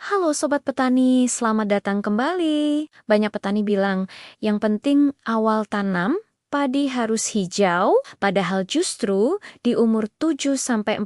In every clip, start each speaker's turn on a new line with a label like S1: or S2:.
S1: Halo Sobat Petani, selamat datang kembali. Banyak petani bilang, yang penting awal tanam, padi harus hijau, padahal justru di umur 7-14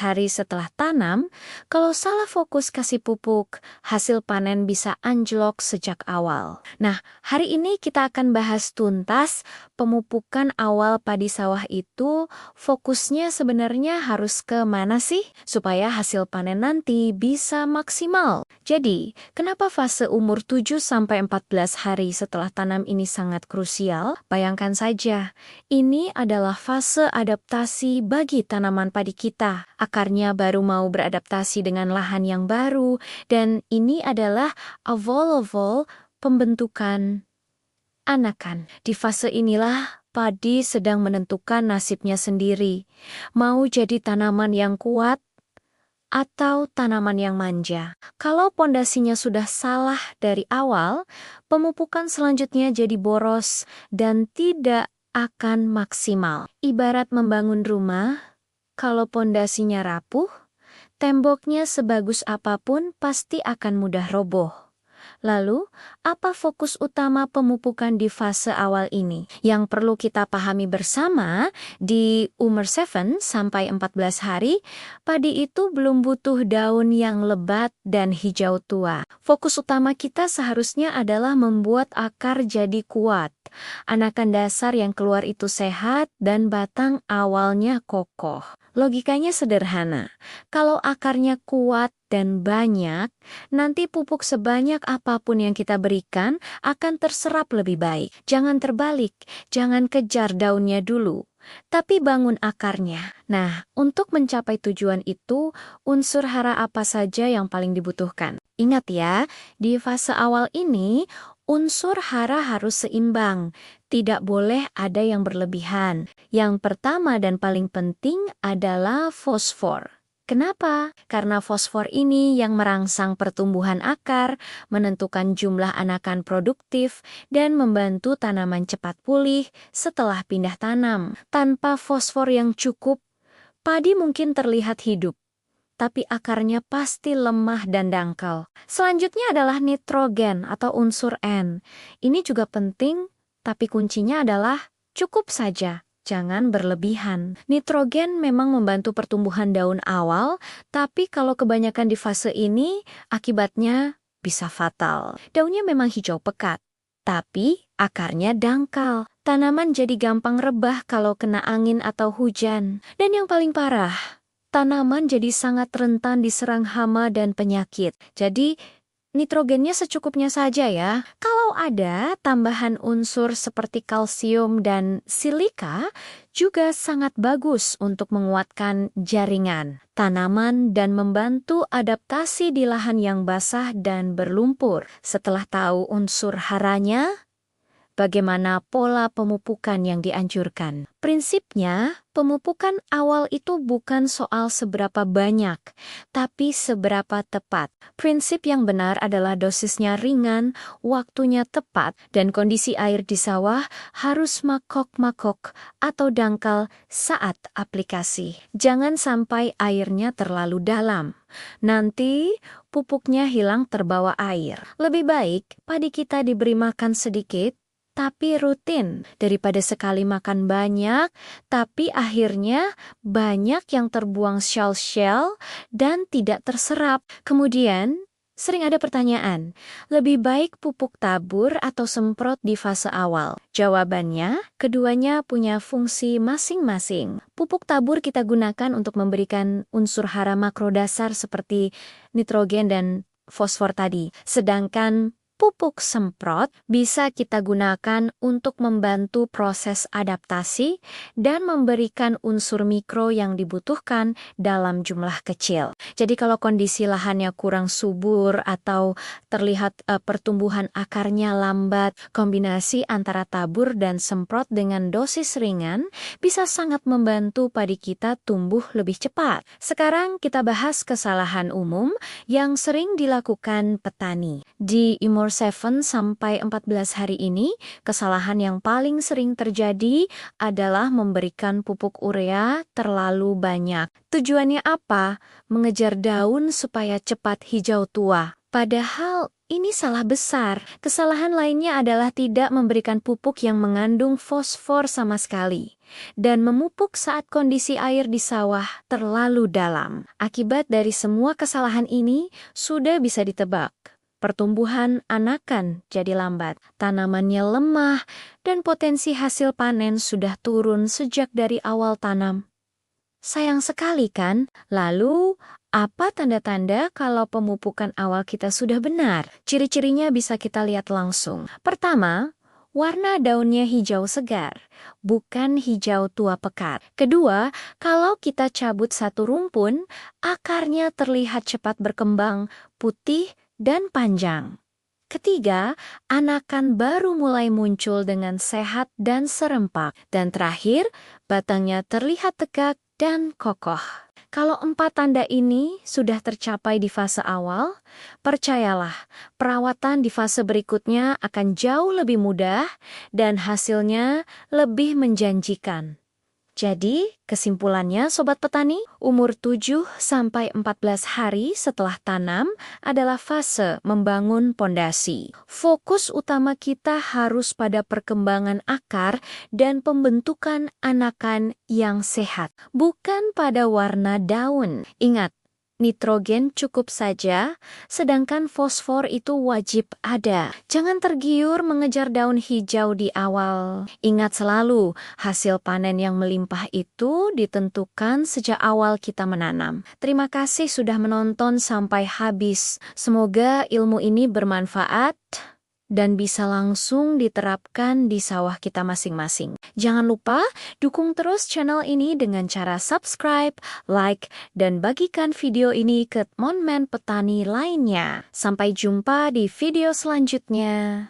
S1: hari setelah tanam, kalau salah fokus kasih pupuk, hasil panen bisa anjlok sejak awal. Nah, hari ini kita akan bahas tuntas pemupukan awal padi sawah itu fokusnya sebenarnya harus ke mana sih supaya hasil panen nanti bisa maksimal. Jadi, kenapa fase umur 7-14 hari setelah tanam ini sangat krusial? Bayangkan saja, ini adalah fase adaptasi bagi tanaman padi kita. Akarnya baru mau beradaptasi dengan lahan yang baru, dan ini adalah awal-awal pembentukan anakan. Di fase inilah padi sedang menentukan nasibnya sendiri. Mau jadi tanaman yang kuat atau tanaman yang manja. Kalau pondasinya sudah salah dari awal, pemupukan selanjutnya jadi boros dan tidak akan maksimal. Ibarat membangun rumah, kalau pondasinya rapuh, temboknya sebagus apapun pasti akan mudah roboh. Lalu, apa fokus utama pemupukan di fase awal ini? Yang perlu kita pahami bersama, di umur 7-14 hari, padi itu belum butuh daun yang lebat dan hijau tua. Fokus utama kita seharusnya adalah membuat akar jadi kuat. Anakan dasar yang keluar itu sehat dan batang awalnya kokoh. Logikanya sederhana. Kalau akarnya kuat dan banyak, nanti pupuk sebanyak apapun yang kita berikan akan terserap lebih baik. Jangan terbalik, jangan kejar daunnya dulu, tapi bangun akarnya. Nah, untuk mencapai tujuan itu, unsur hara apa saja yang paling dibutuhkan? Ingat ya, di fase awal ini, unsur hara harus seimbang. Tidak boleh ada yang berlebihan. Yang pertama dan paling penting adalah fosfor. Kenapa? Karena fosfor ini yang merangsang pertumbuhan akar, menentukan jumlah anakan produktif, dan membantu tanaman cepat pulih setelah pindah tanam. Tanpa fosfor yang cukup, padi mungkin terlihat hidup, tapi akarnya pasti lemah dan dangkal. Selanjutnya adalah nitrogen atau unsur N. Ini juga penting, tapi kuncinya adalah cukup saja. Jangan berlebihan. Nitrogen memang membantu pertumbuhan daun awal, tapi kalau kebanyakan di fase ini, akibatnya bisa fatal. Daunnya memang hijau pekat, tapi akarnya dangkal. Tanaman jadi gampang rebah kalau kena angin atau hujan. Dan yang paling parah, tanaman jadi sangat rentan diserang hama dan penyakit. Jadi, nitrogennya secukupnya saja ya. Kalau ada tambahan unsur seperti kalsium dan silika, juga sangat bagus untuk menguatkan jaringan tanaman dan membantu adaptasi di lahan yang basah dan berlumpur. Setelah tahu unsur haranya, bagaimana pola pemupukan yang dianjurkan? Prinsipnya, pemupukan awal itu bukan soal seberapa banyak, tapi seberapa tepat. Prinsip yang benar adalah dosisnya ringan, waktunya tepat, dan kondisi air di sawah harus makok-makok atau dangkal saat aplikasi. Jangan sampai airnya terlalu dalam. Nanti pupuknya hilang terbawa air. Lebih baik padi kita diberi makan sedikit, tapi rutin, daripada sekali makan banyak, tapi akhirnya banyak yang terbuang shell-shell dan tidak terserap. Kemudian, sering ada pertanyaan, lebih baik pupuk tabur atau semprot di fase awal? Jawabannya, keduanya punya fungsi masing-masing. Pupuk tabur kita gunakan untuk memberikan unsur hara makro dasar seperti nitrogen dan fosfor tadi. Sedangkan pupuk semprot bisa kita gunakan untuk membantu proses adaptasi dan memberikan unsur mikro yang dibutuhkan dalam jumlah kecil. Jadi kalau kondisi lahannya kurang subur atau terlihat pertumbuhan akarnya lambat, kombinasi antara tabur dan semprot dengan dosis ringan bisa sangat membantu padi kita tumbuh lebih cepat. Sekarang kita bahas kesalahan umum yang sering dilakukan petani. Di umur umur 7 sampai 14 hari ini, kesalahan yang paling sering terjadi adalah memberikan pupuk urea terlalu banyak. Tujuannya apa? Mengejar daun supaya cepat hijau tua. Padahal ini salah besar. Kesalahan lainnya adalah tidak memberikan pupuk yang mengandung fosfor sama sekali dan memupuk saat kondisi air di sawah terlalu dalam. Akibat dari semua kesalahan ini sudah bisa ditebak. Pertumbuhan anakan jadi lambat, tanamannya lemah, dan potensi hasil panen sudah turun sejak dari awal tanam. Sayang sekali kan? Lalu, apa tanda-tanda kalau pemupukan awal kita sudah benar? Ciri-cirinya bisa kita lihat langsung. Pertama, warna daunnya hijau segar, bukan hijau tua pekat. Kedua, kalau kita cabut satu rumpun, akarnya terlihat cepat berkembang, putih, dan panjang. Ketiga, anakan baru mulai muncul dengan sehat dan serempak. Dan terakhir, batangnya terlihat tegak dan kokoh. Kalau 4 tanda ini sudah tercapai di fase awal, percayalah, perawatan di fase berikutnya akan jauh lebih mudah dan hasilnya lebih menjanjikan. Jadi, kesimpulannya Sobat Petani, umur 7 sampai 14 hari setelah tanam adalah fase membangun pondasi. Fokus utama kita harus pada perkembangan akar dan pembentukan anakan yang sehat, bukan pada warna daun. Ingat, nitrogen cukup saja, sedangkan fosfor itu wajib ada. Jangan tergiur mengejar daun hijau di awal. Ingat selalu, hasil panen yang melimpah itu ditentukan sejak awal kita menanam. Terima kasih sudah menonton sampai habis. Semoga ilmu ini bermanfaat dan bisa langsung diterapkan di sawah kita masing-masing. Jangan lupa dukung terus channel ini dengan cara subscribe, like, dan bagikan video ini ke teman-teman petani lainnya. Sampai jumpa di video selanjutnya.